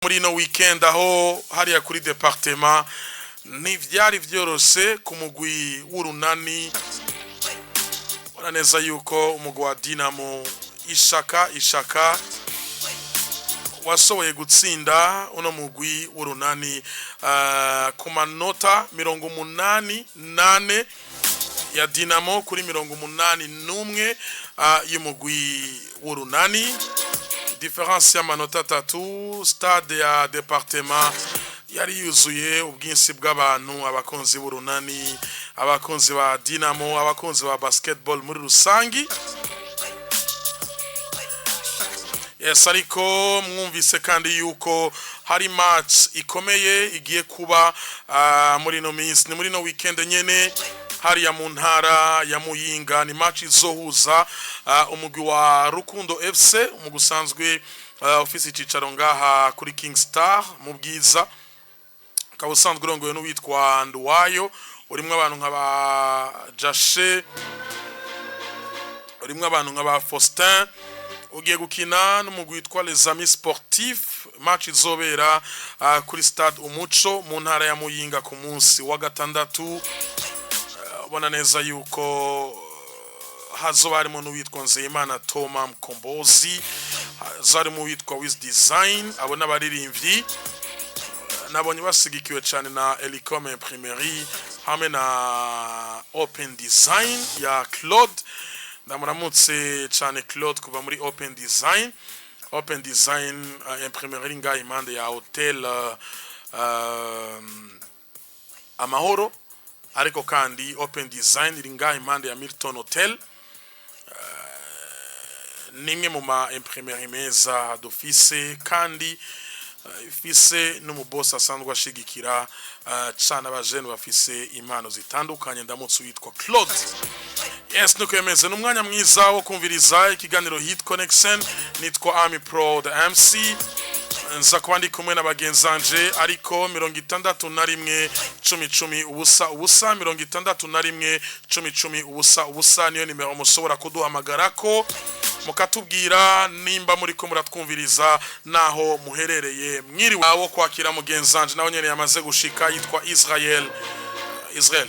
muri no weekend aho hariya kuri departement ntivyari vyoroshe ku mugwi w'urunani neza yuko umugwi wa Dinamo ishaka wasohoye gutsinda uno mugwi w'urunani ku manota 88 ya Dinamo kuri 81 y'umugwi w'urunani. Difference ya manota 3 stade ya departement yari yuzuye ubwinsi bw'abantu, abakonzi b'urunani, abakonzi ba Dinamo, abakonzi ba basketball muri rusangi. Yes, ariko mwumvise kandi yuko hari match ikomeye igiye kuba muri no minsi, ni muri no weekend nyene hari ya muntara ya Muyinga. Ni match izohuza umugwi wa Rukundo FC umugusanzwe ofisi icicaro ngaha kuri King Star mu Bwiza, ukaba usanzwe urongoye n'uwitwa Nduwayo, urimwe abantu nk'aba Jashe, urimwe abantu nk'aba Faustin. Ugiye gukina n'umugwi witwa Les Amis Sportifs, match izobera kuri stade Umuco mu ntara ya Muyinga ku munsi wa gatandatu. Ubona neza yuko hazoba harimo n'uwitwa Nzeyimana Thomas Mkombozi, hazarimo uwitwa Wiz Design, abo n'abaririmbyi nabonye basigikiwe cyane na Elicom Imprimerie hamwe na Open Design ya Claude. Ndamuramutse cyane Claude kuva muri Open Design. Open Design Imprimerie nga imande ya Hotel Amahoro, ariko kandi Open Design iri nga imande ya Milton Hotel. Nimwe mu ma imprimerie meza d'office kandi ifise n'umuboss asanzwe ashigikira cyane abajene bafise impano zitandukanye. Ndamutse witwa Claude. Yes, nuko yemeze n'umwanya mwiza wo kumviriza ikiganiro Hit Connection. Nitwa Ami Pro the MC, nza kuba ndi kumwe n'abagenzanje, ariko 61 10 ubusa 61 10 ubusa niyo nimero mushobora kuduhamagarako mukatubwira nimba muri ko muratwumviriza naho muherereye. Mwiriwe awo kwakira mugenzanje naho nyene yamaze gushika, yitwa Israel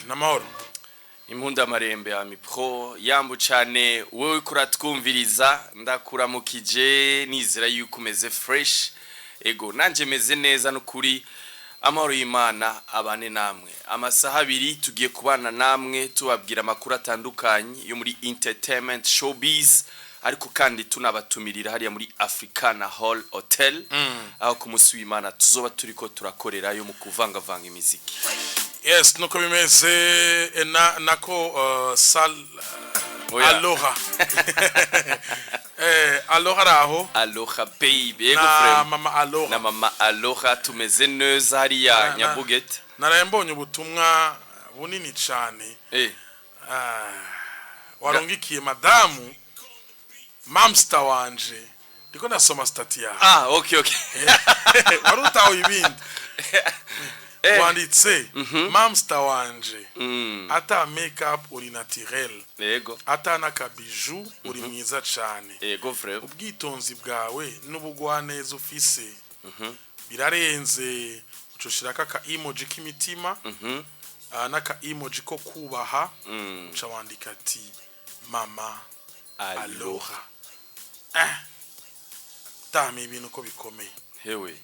namahoro. Impunda marembe Ami Pro yambu cyane wowe kuratwumviriza, ndakuramukije nizera yuko umeze fresh. Ego nanje meze neza n'ukuri, amahoro y'Imana abane namwe. Amasaha abiri tugiye kubana namwe tubabwira amakuru atandukanye yo muri entertainment showbiz, ariko kandi tunabatumirira hariya muri Africana Hall Hotel aho ku munsi w'Imana tuzoba turiko turakorera yo mu kuvangavanga imiziki. Yes, nuko bimeze nako Aloha. Aloha raho. Aloha baby. Ego na mama Aloha. Na mama Aloha tumeze neza hariya Nyabugete. Narayembonye ubutumwa bunini cyane. Warongikiye madamu Mamster wanje. Ndiko nasoma stati ya. Okay. Warutaho ibindi. Wanditse Mamster wanje ata makeup uri naturel, yego ata nakabiju uri mwiza cyane, yego frère. Ubwitonzi bwawe n'ubugwaneza ufise birarenze. Ucushiraka ka emoji k'imitima naka emoji ko kubaha, uca wandika ati mama Aloha. Tame ibintu ko bikomeye hewe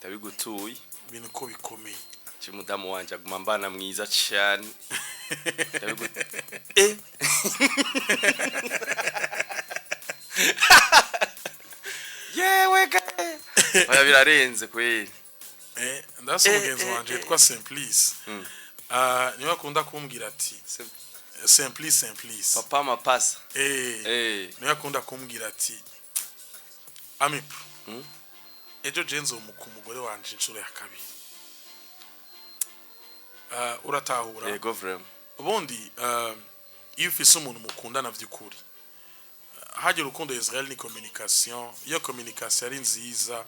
tabigutuye ibintu ko bikomeye. Chimudamu wanje agumambana mwiza cyane. Yewe gae oya birarenze kweli. Ndase mugenzi wanje yitwa Simplice. Niwe akunda kumbwira ati Simplice papa mapasa. Niwe akunda kumbwira ati Ami Pro, ejo jenzo umugore wanje inshuro ya kabiri. Uratahura. Yego vraiment. Ubundi iyo ufise umuntu mukundana vy'ukuri, hagira urukundo Israel ni communication. Iyo communication ari nziza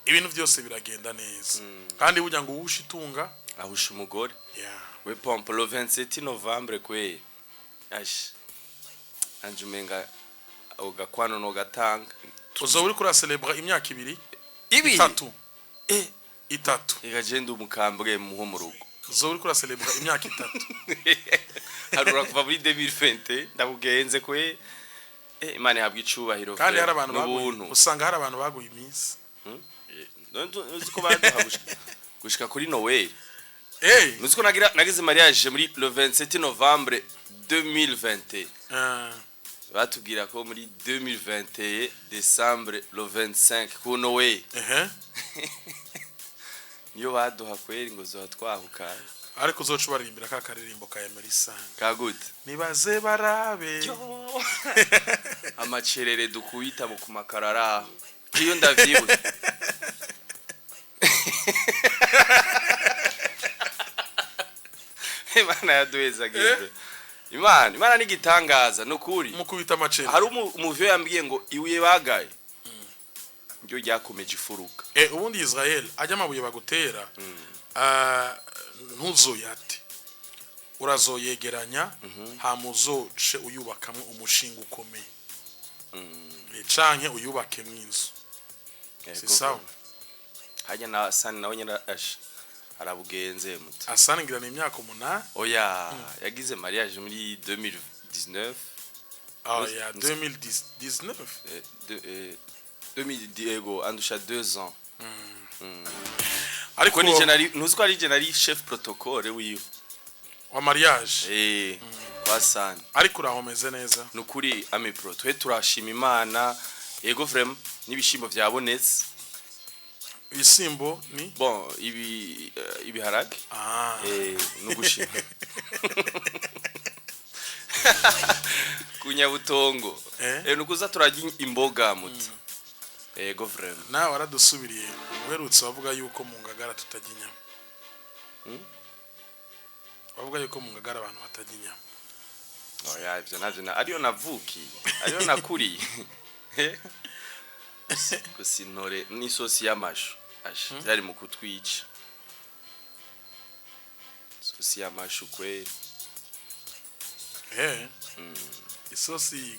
ibintu byose biragenda neza. Kandi burya ngo ushitunga ahusha umugore. We pompe le 27 Novembre kwe. Anjumenga ugakwano no gatanga. Uzo uri kura celebra imyaka ibiri. Ibi itatu eh itatu igagenda umukambwe muho mu rugo zo uri kura celebra imyaka itatu harura kuva muri 2020 ndabugenze kwe Imana ihabwa icubahiro kandi hari abantu baguye usanga hari abantu baguye iminsi nuziko baduha gushika kuri Noel nuziko nagize mariage muri le 27 novembre 2020 batubwira ko muri 2021 décembre le 25 ku Noel niyo baduha kweri ngo zo twahuka ariko uzoca baririmbira ka karirimbo ka Emerson kagute nibaze barabe amacerere dukuyita mu kumakarara iyo ndavyibuye Imana yaduheza gibe Imana nigitangaza nukuri mukubita amacerere hari umuvyo yambwiye ngo ibuye bagaye byo ryakomeje ifuruka ubundi Israel ajya amabuye bagutera ntuzoyate urazoyegeranya hamuzoce uyubakamwe umushinga ukomeye canke uyubake mwinzu si sawa hajya na Sani nawe nyina arabugenze muto Asani ngira ni imyaka 8 oya yagize mariage muri 2019 ya 2019 Diego andusha 2 ans ariko ni generali nuziko ari generali chef protocole wiyo wa mariage kwa Sani ariko urahomeze neza nukuri ami pro twe turashima Imana yego vraiment nibishimbo byabonetse ibisimbo ni bon ibiharage nugushima kunyabutongo nukuza turajya imboga muti yego vraiment nawe waradusubiriye uherutse bavuga yuko mu Ngagara tutajya inyama bavuga yuko mu Ngagara abantu batajya inyama oya ibyo navyo ariyo navuki ariyo nakuri kusintore n'isosi y'amashu byari mu kutwica isosi y'amashu kwe isosi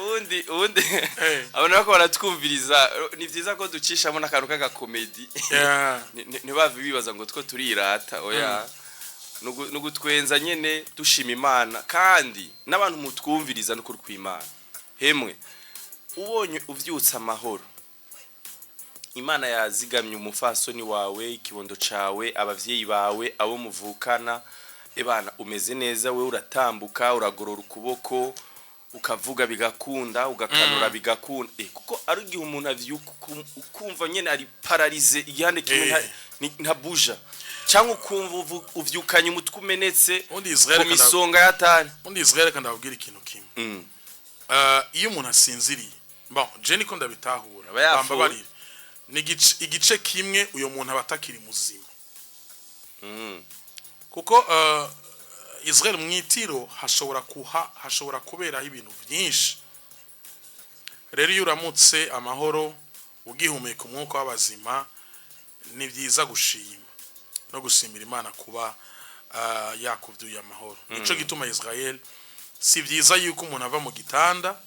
ubundi abona ko baratwumviriza ni vyiza ko ducishamo n'akantu k'agakomedi ntibave bibaza ngo two turirata oya nugutwenza nyene dushima Imana kandi n'abantu mutwumviriza no kurwimana hemwe ubonye uvyutsa amahoro Imana yazigamye umufasoni wawe ikibondo cawe abavyeyi bawe abo muvukana ebana umeze neza we uratambuka uragorora ukuboko ukavuga bigakunda ugakanura bigakunda kuko ari igihe umuntu avyuka ukumva nyene ari paralize igihande kimwe ntabuja cyangwa ukumva uvyukanye umutwe umenetse ku misonga yatani undi Israel kandi abwira ikintu kimwe iyo umuntu asinziriye bon je niko ndabitahura bambabarira ni igice kimwe uyo muntu abatakiri muzima kuko Israel mwitiro hashobora kubera ibintu byinshi rero iyo uramutse amahoro ugihumeka umwuka w'abazima ni byiza gushima no gusimira Imana kuba yakuvyuye amahoro nico gituma Israel si byiza yuko umuntu ava mu gitanda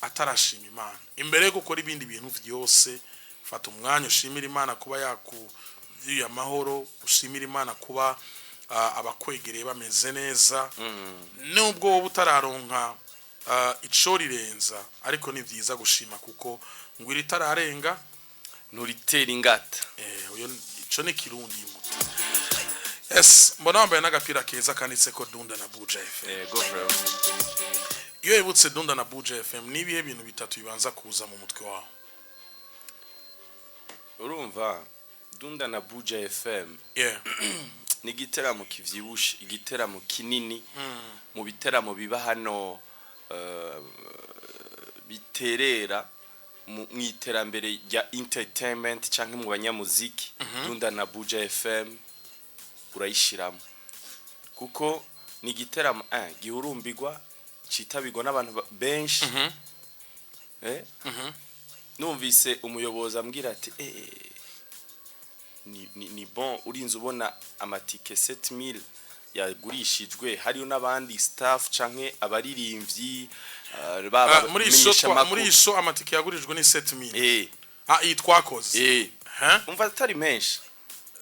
atarashima Imana imbere yo gukora ibindi bintu byose fata umwanya ushimira Imana kuba yakuvyuye amahoro ushimira Imana kuba abakwegereye bameze neza nubwo wowe utararonka ico rirenza ariko ni byiza gushima kuko ngo iritararenga nuritera ingata uyo ico ni kirundi muto mbona wambaye n'agapira keza kanditse ko Dunda na Buja FM go bro iyo yibutse Dunda na Buja FM nibihe bintu bitatu bibanza kuza mu mutwe wawe urumva Dunda na Buja FM ni igiteramo kivyibushe igiteramo kinini mu biteramo biba hano biterera mu iterambere rya entertainment canke mu banyamuziki Dunda na Buja FM urayishiramo kuko ni igiteramo gihurumbirwa citabirwa n'abantu benshi numvise umuyobozi ambwira ati ni bon urinze ubona amatike 7000 yagurishijwe hariyo n'abandi staff canke abaririmbyi muri iso amatike yagurijwe ni 7000 iyi twakoze umva atari menshi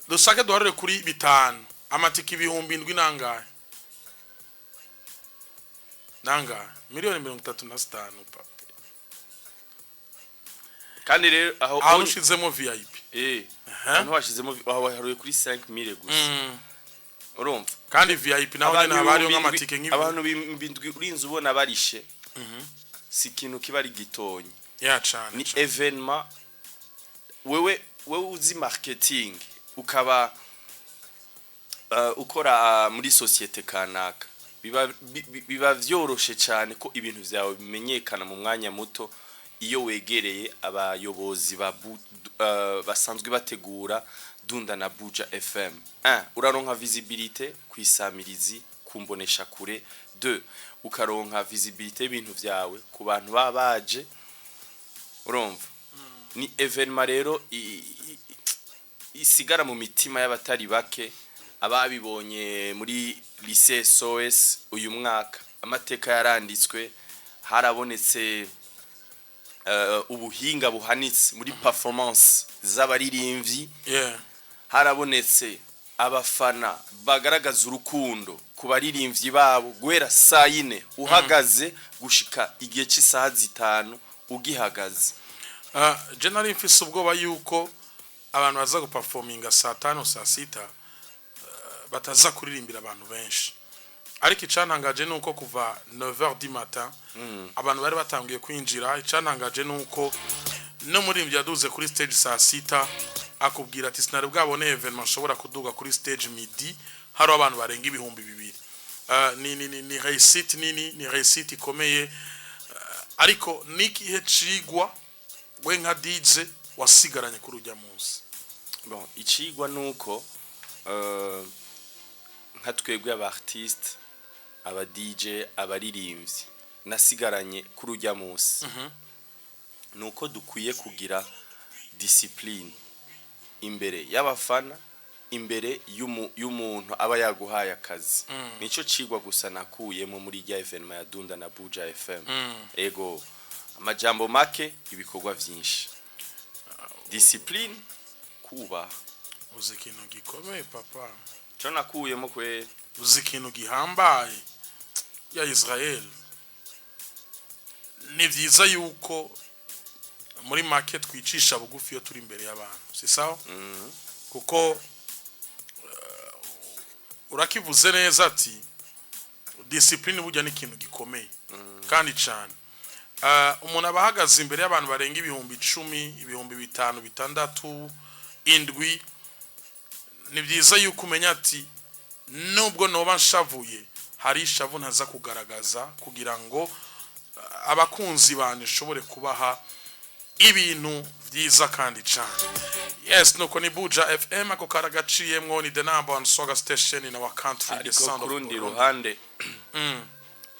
dushake duharire kuri bitanu amatike ibihumbi 7 nangahe miliyoni 35 papa kandi rero aho ushizemo VIP aho washizemo aho haruye kuri 5000 gusa urumva kandi VIP naho nyene abariyo nk'amatike nk'ibi abantu bindwi urinze ubona barishe si kintu kiba ari gitonye cyane ni evenement wewe uzi marketing ukaba ukora muri societe kanaka biba vyoroshe cyane ko ibintu vyawe bimenyekana mu mwanya muto iyo wegereye abayobozi basanzwe bategura Dunda na Buja FM. 1 uraronka visibilité kwisamirizi kumbonesha kure. 2 ukaronka visibilité ibintu vyawe ku bantu babaje urumva ni evenement rero isigara mu mitima y'abatari bake ababibonye muri lycée SOS uyu mwaka amateka yaranditswe harabonetse ubuhinga buhanitse muri performance z'abaririmbyi harabonetse abafana bagaragaza urukundo ku baririmbyi babo guhera saa 4 uhagaze gushika igihe cy'isaha 5 ugihagaze generally mfise ubwoba yuko abantu baza guperforminga saa 5 saa 6 bataza kuririmbira abantu benshi ariko icantangaje nuko kuva 9h du matin abantu bari batangiye kwinjira icantangaje nuko no murimbyi yaduze kuri stage saa 6 akubwira ati sinari bwabone evenement shobora kuduga kuri stage midi hari abantu barenga ibihumbi 2 ni réussite ni réussite ikomeye ariko niki cigwa we nka DJ wasigaranye kuri ujya munsi bon icigwa nuko nka twebwe abartiste aba DJ abaririmbyi nasigaranye kuri ujya munsi nuko dukwiye kugira discipline imbere y'abafana imbere y'umuntu aba yaguhaye akazi nico cigwa gusa nakuyemo muri rya evenement ya Dunda na Buja FM ego amajambo make ibikorwa vyinshi discipline kuba uzi ikintu gikomeye papa cyo nakuyemo kwe uzi ikintu gihambaye ya Israel ni vyiza yuko muri market twicisha bugufi yo turi imbere y'abantu si sawa kuko urakivuze neza ati discipline burya ni ikintu gikomeye kandi cyane umuntu abahagaze imbere y'abantu barenga ibihumbi 10 ibihumbi 5 6 7 ni byiza yuko umenya ati nubwo noba nshavuye hari ishavu ntaza kugaragaza kugira ngo abakunzi bane shobore kubaha ibintu vyiza kandi cyane yes nuko ni Buja FM ako karagaciyemwo ni the number one swagger station in our country the sound of Burundi ruhande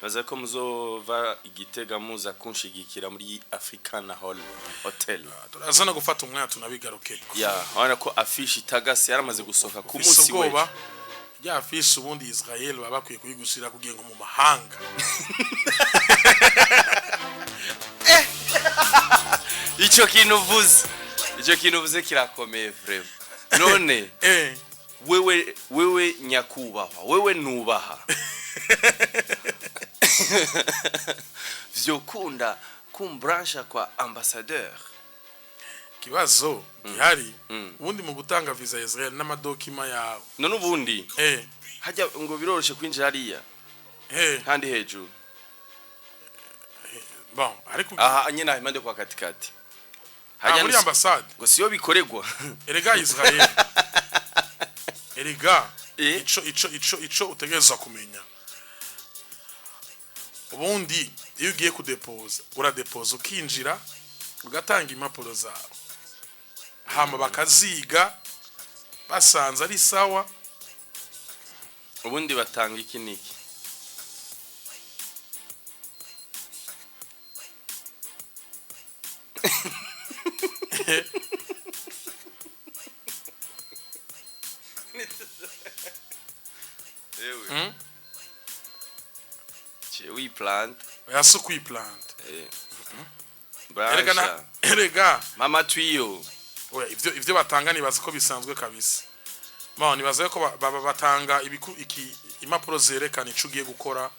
baza ko muzova igitega muza kunshigikira muri African Hall Hotel turazana gufata umwanya tunabigaruke wana ko affiche itagase yaramaze gusoka ku munsi we ya affiche ubundi Israel baba bakwiye kuyigushira kugiye ngo mu mahanga Ico kintu uvuze kirakomeye vraiment none wewe nyakubahwa wewe nubaha vyokunda kumbransha kwa ambassadeur kibazo gihari ubundi mu gutanga visa Israel n'amadokima yawe none ubundi hajya ngo biroroshe kwinjira hariya kandi hejuru bon ariko aha nyina impande kwa katikati hajya muri ambassade ngo siyo bikoregwa erega Israel erega ico utegereza kumenya ubundi iyo ugiye kudepoza uradepoza ukinjira ugatanga impapuro zawe hama bakaziga basanze ari sawa ubundi batanga iki niki kuyiplant yasi kuyiplant brancha erega mama twiyo oya ivyo batanga nibaza ko bisanzwe kabisa ma nibaza ko batanga impapuro zerekana ico ugiye gukora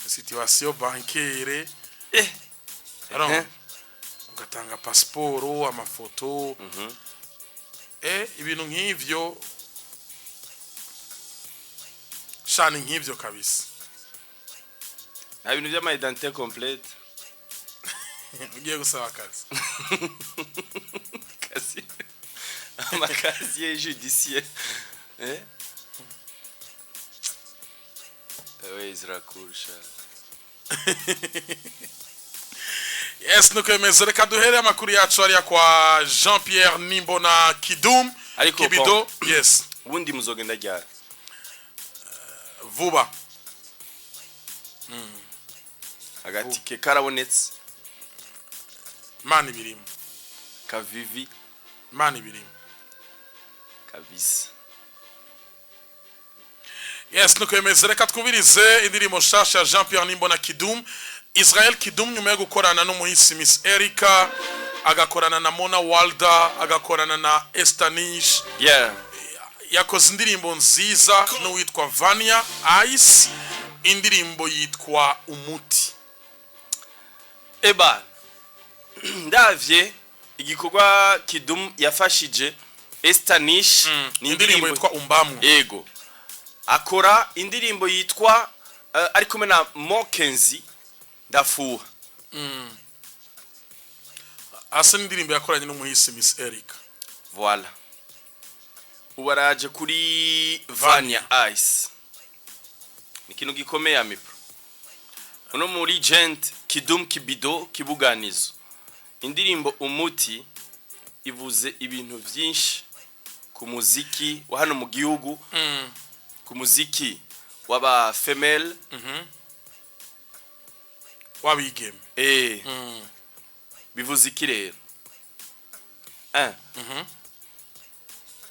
situation bancaire ugatanga passport amafoto ibintu nk'ivyo shani nk'ivyo kabisa nta bintu by'ama identité complète ugiye gusaba akazi kasi amakaziye judiciaire oui zirakurusha yes nukwemeza reka duhere amakuru yacu ari kwa Jean-Pierre Nimbona Kidum Kibido yes ubundi muzogenda ryari vuba agatike karabonetse mani birimo kavivi mani birimo kabisa yes nukwemeza reka twumvirize indirimbo shasha ya Jean-Pierre Nimbona Kidum Israel Kidum nyuma yo gukorana n'umuhisi Miss Erika agakorana na Mona Walda agakorana na Estanish yakoze indirimbo nziza n'uwitwa Vania Ice indirimbo yitwa Umuti eba ndavye igikorwa Kidum yafashije Estanish ni indirimbo yitwa Umbamwe yego akora indirimbo yitwa ari kumwe na Mokenzi ndafuha asa n'indirimbo yakoranye n'umuhisi Miss Erika voilà ubaraje kuri Vania Ice ni kintu gikomeye amipro uno muri gent Kidum Kibido Kibuganizo indirimbo Umuti ivuze ibintu byinshi ku muziki wa hano mu gihugu ku muziki waba female wabigeme bivuze iki rero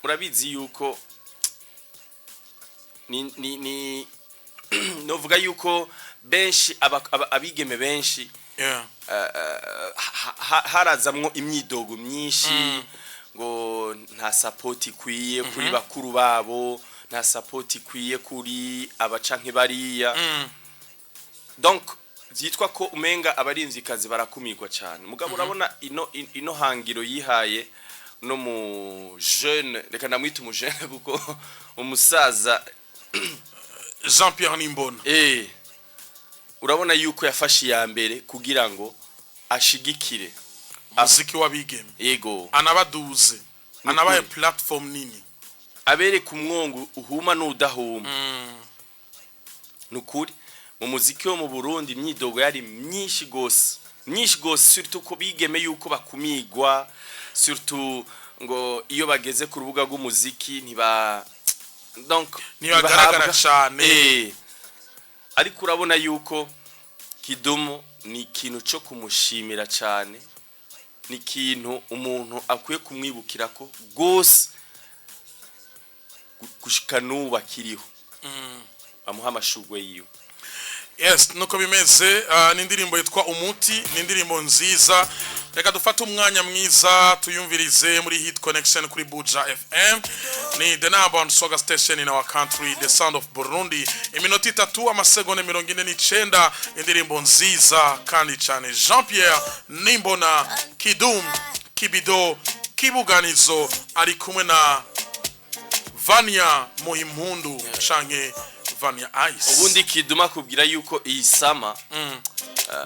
murabizi yuko ni novuga yuko benshi abigeme benshi harazamwo imyidogo myinshi ngo nta support ikwiye kuri bakuru babo nta support ikwiye kuri abacanke bariya donc vyitwa ko umenga abarinzikazi barakumigwa cyane mugabo urabona ino hangiro yihaye no mu jeune reka namwita mu jeune kuko umusaza Jean-Pierre Nimbona urabona yuko yafashe ya mbere kugira ngo ashigikire muziki wabigeme yego anabaduze anabaye platform nini abere ku mwongo uhuma n'udahuma nukuri mu muziki wo mu Burundi imyidogo yari myinshi gose surtout ko bigeme yuko bakumigwa surtout ngo iyo bageze ku rubuga rw'umuziki ntibagaragara cyane ariko urabona yuko Kidum ni ikintu cyo kumushimira cyane ni ikintu umuntu akwiye kumwibukira ko gose gushika nuba kiriho amuha amashugwe yiwe yes nuko bimeze n'indirimbo yitwa Umuti n'indirimbo nziza reka dufate umwanya mwiza tuyumvirize muri Hit Connection kuri Buja FM ni the number one soga station in our country the sound of Burundi iminota 3 amasegonda 49 indirimbo nziza kandi cyane Jean-Pierre Nimbona Kidum Kibido Kibuganizo ari kumwe na Vania Muhimpundu canke Vania Ice ubundi Kiduma kubwira yuko iyi sama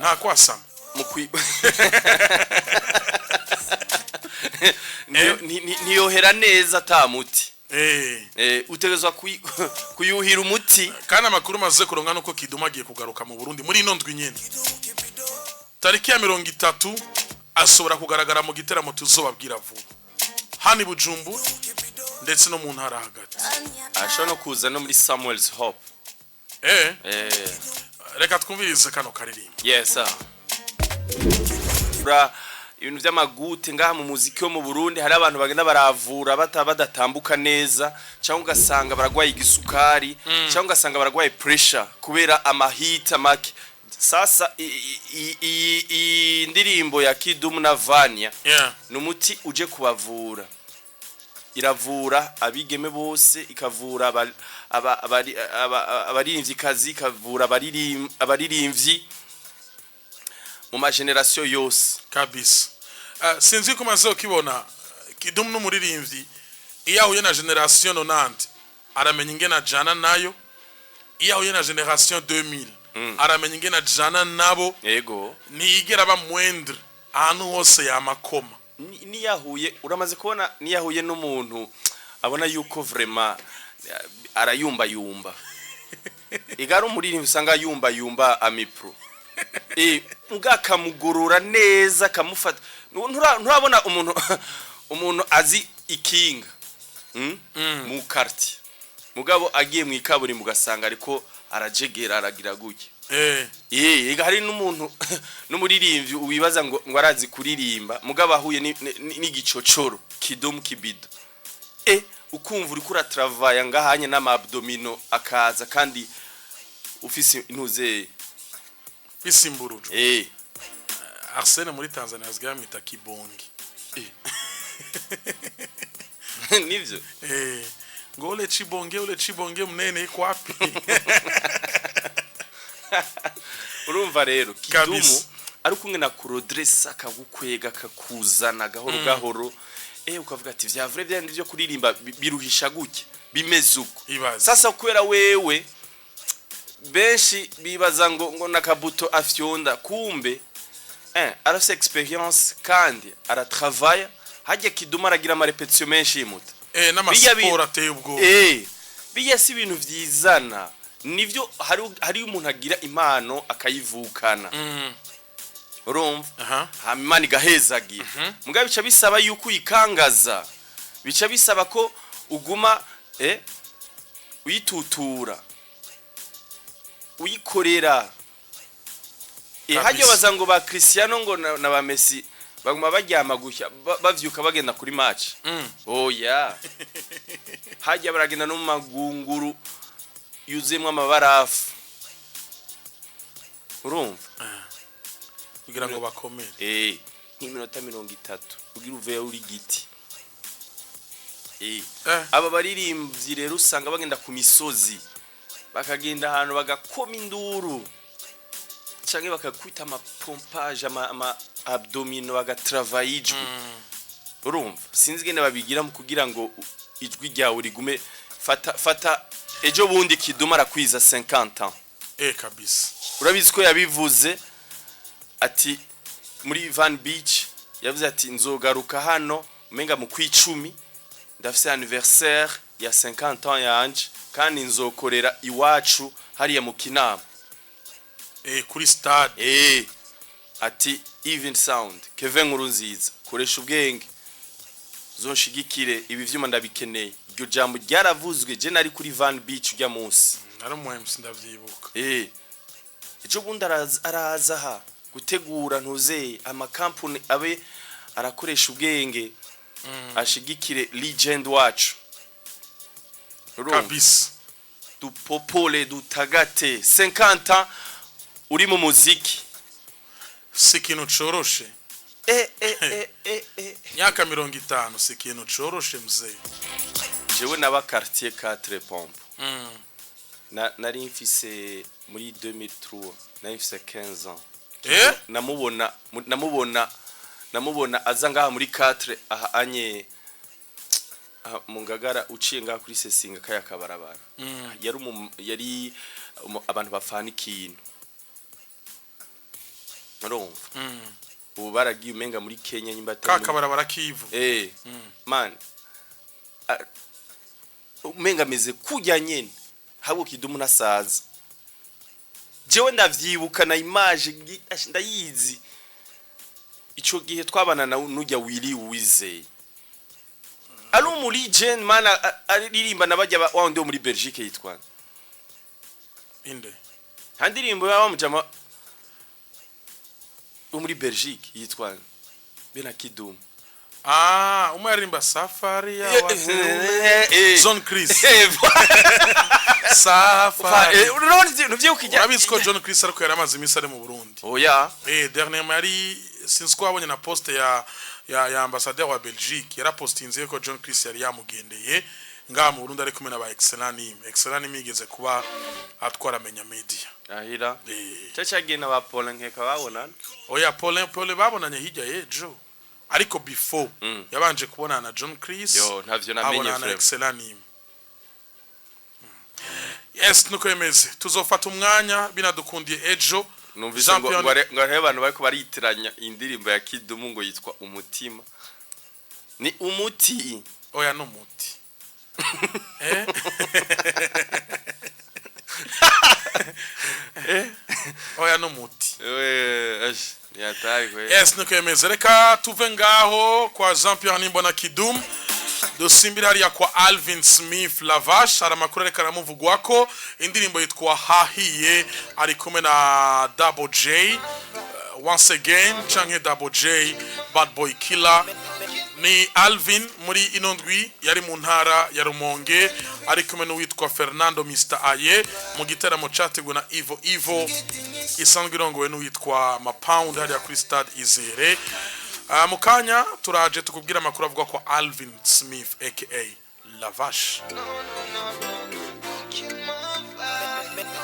nta kwasama niyohera neza ta muti utegezwa kuyuhira umuti kana makuru maze kuronka nuko Kiduma agiye kugaruka mu Burundi muri ino ndwi nyene tariki ya 30 asobora kugaragara mu giteramo tuzobabwira vuba hani Bujumbu ndetse no mu ntara hagati ashobora no kuza no muri Samuel's Hope reka twumvirize kano karirimbo yes ibintu vy'amagute ngaha mu muziki wo mu Burundi hari abantu bagenda baravura badatambuka neza cyangwa ugasanga baragwaye igisukari cyangwa ugasanga baragwaye pressure kubera amahit amaki. Sasa indirimbo ya Kidum na Vania numuti uje kubavura, iravura abigeme bose, ikavura abarimvyikazi, ikavura abaririmvyi mu ma generation yose kabisa. Sinzi ko maze ukibona Kidum n'umuririmvyi iyo ahuye na generation 90 aramenya ingena jana nayo, iyo ahuye na generation 2000 aramenya ingena jana nabo, yego niyigera bamwendre ahantu hose yamakoma. Niyahuye uramaze kubona niyahuye n'umuntu abona yuko vraiment arayumba igaro umuririmvyi usanga yumba amipro ugakamugurura neza kamufata. Nturabona umuntu azi ikinga mu quartier mugabo agiye mu ikaburi mugasanga ariko arajegera aragira gutya. Hari n'umuntu n'umuririmvyi ubibaza ngo arazi kuririmba mugabo ahuye n'igicocoro Kidum kibido. Ukumva uri kura travaya ngahanye n'amabdomino akaza kandi ufise intuze bisimburujo. Arsene muri Tanzania azga mwita kibongi. Nivyo? Ngo ule chibonge mnene iko wapi? Urumva rero Kidum ari kumwe na Kurodressa akagukwega kakuzana gahoro ukavuga ati vya vrai byandi byo kuririmba biruhisha gutya bimeze uko. Sasa kwera wewe benshi bibaza ngo nakabuto afyonda kumbe arafise experience kandi aratravaille hajye Kidum aragira ama repetition menshi yimuta n'amasport ateye ubwo biya si ibintu vyizana nivyo hari umuntu agira impano akayivukana urumva Imana igahezagira mugabe bica bisaba yuko uyikangaza, bica bisaba ko uguma uyitutura uyikorera. Hajye bazango ba Cristiano ngo na ba Messi baguma baryama gushya bavyuka bagenda kuri match. Oya hajye baragenda no magunguru yuzemwe amabarafu urumva kugira ngo bakomere nk'iminota 30 kugira uve uri giti. Aba baririmvyi rero usanga bagenda ku misozi bakagenda ahantu bagakoma induru canke bakakwita ama pompage ama abdomino bagatravaille ijwi. Urumva sinzi gene babigira mu kugira ngo ijwi ryawe rigume fata ejo bundi Kidum arakwiza 50 ans. Kabisa urabizi ko yabivuze ati muri Van Beach yavuze ati nzogaruka hano umenga mu kwicumi ndafise anniversaire ya 50 ans yanje kandi nzokorera iwacu hariya mu Kinama kuri stade. Ati even sound Kevin Nkurunziza koresha ubwenge zonshigikire ibi vyuma ndabikeneye. Iryo jambo ryaravuzwe je nari kuri Van Beach ujya munsi naramuhemse ndavyibuka. Ejo bundi araza ha gutegura ntuze ama company abe arakoresha ubwenge ashigikire legend wacu kabisa dupopole dutagate 50 ans uri mu muziki si ikintu coroshe. Myaka 50 si ikintu coroshe mzee. Jewe naba quartier 4 pompe nari mfise muri 2003 nari mfise 15 ans. namubona aza ngaha muri 4 aha anye mu Ngagara uciye ngaha kuri Sesinga kaya kabarabara. Yari abantu bafana ikintu urumva ubu baragiye umenga muri Kenya nyimbate kakabarabara kivu. Man umenga meze kujya nyene habo Kidum nasaza jewe ndavyibuka na image ndayizi ico gihe twabana na nujya Willy Wizey ari muri gen mana aririmba nabajya wa ndi muri Belgique yitwa inde handirimbo ya mujama muri Belgique yitwa bena Kidum umwe yarimba safari ya John Chris safari urabizi ko John Chris ariko yaramaze iminsi ari mu Burundi oya dernièrement yari sinzi ko wabonye na poste ya ambassadeur wa Belgique yarapostinze ko John Chris yari yamugendeye ngaha mu Burundi ari kumwe na ba Excellent igeze kuba atwara menya media ahira cyagena ba Paul nkeka babonana oya Paul babonanye hirya yejo ariko before yabanje kubona na John Chris ntavyo namenye frère Excellent yes nuko yemeze tuzofata umwanya binadukundiye ejo numvise ngo abantu bariko baritiranya indirimbo ya Kidum ngo yitwa umutima ni umuti oya no muti oya no muti yes nuko yemeze reka tuve ngaho kwa Jean-Pierre Nimbona Kidum dosimbira hariya kwa Alvin Smith Lavash aramakuru reka namuvugwako indirimbo yitwa hahiye ari kumwe na Double J once again canke Double J Bad Boy Killer ni Alvin muri inondwi yari mu ntara ya Rumonge ari kumwe n'uwitwa Fernando Mr Aye mu gitaramo cyategwa na Ivo isanzwe irongowe n'uwitwa Mapound hariya kuri Stade Izere mukanya turaje tukubwira amakuru avuga ko Alvin Smith aka Lavash